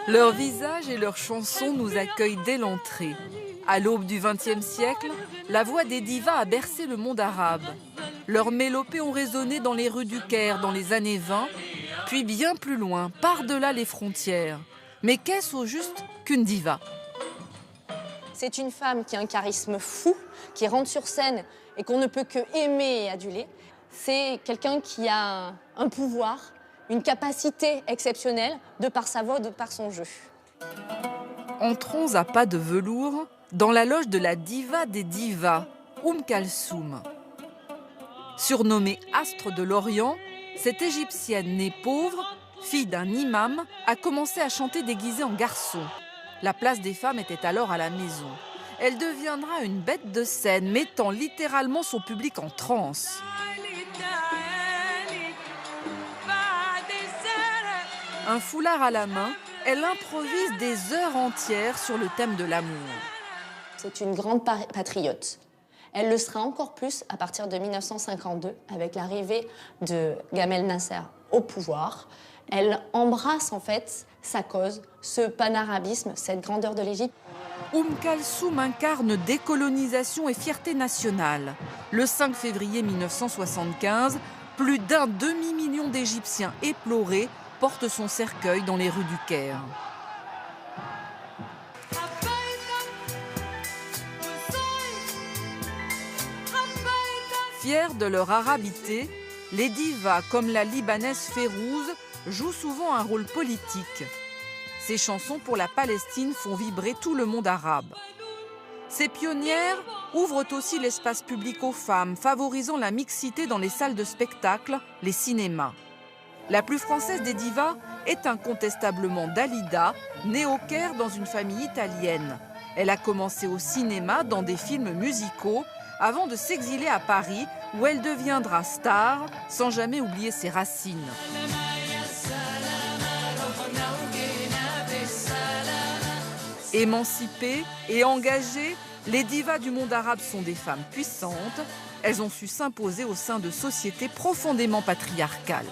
Leurs visages et leurs chansons nous accueillent dès l'entrée. À l'aube du XXe siècle, la voix des divas a bercé le monde arabe. Leurs mélopées ont résonné dans les rues du Caire dans les années 20, puis bien plus loin, par-delà les frontières. Mais qu'est-ce au juste qu'une diva ? C'est une femme qui a un charisme fou, qui rentre sur scène et qu'on ne peut que aimer et aduler. C'est quelqu'un qui a un pouvoir, une capacité exceptionnelle de par sa voix, de par son jeu. Entrons à pas de velours dans la loge de la diva des divas, Kalsoum. Surnommée Astre de l'Orient, cette Égyptienne née pauvre, fille d'un imam, a commencé à chanter déguisée en garçon. La place des femmes était alors à la maison. Elle deviendra une bête de scène, mettant littéralement son public en transe. Un foulard à la main, elle improvise des heures entières sur le thème de l'amour. C'est une grande patriote. Elle le sera encore plus à partir de 1952, avec l'arrivée de Gamal Nasser au pouvoir. Elle embrasse en fait sa cause, ce panarabisme, cette grandeur de l'Égypte. Kalsoum incarne décolonisation et fierté nationale. Le 5 février 1975, plus d'un demi-million d'Égyptiens éplorés portent son cercueil dans les rues du Caire. Fiers de leur arabité, les divas comme la Libanaise Férouz jouent souvent un rôle politique. Ces chansons pour la Palestine font vibrer tout le monde arabe. Ces pionnières ouvrent aussi l'espace public aux femmes, favorisant la mixité dans les salles de spectacle, les cinémas. La plus française des divas est incontestablement Dalida, née au Caire dans une famille italienne. Elle a commencé au cinéma dans des films musicaux avant de s'exiler à Paris où elle deviendra star sans jamais oublier ses racines. Émancipées et engagées, les divas du monde arabe sont des femmes puissantes. Elles ont su s'imposer au sein de sociétés profondément patriarcales.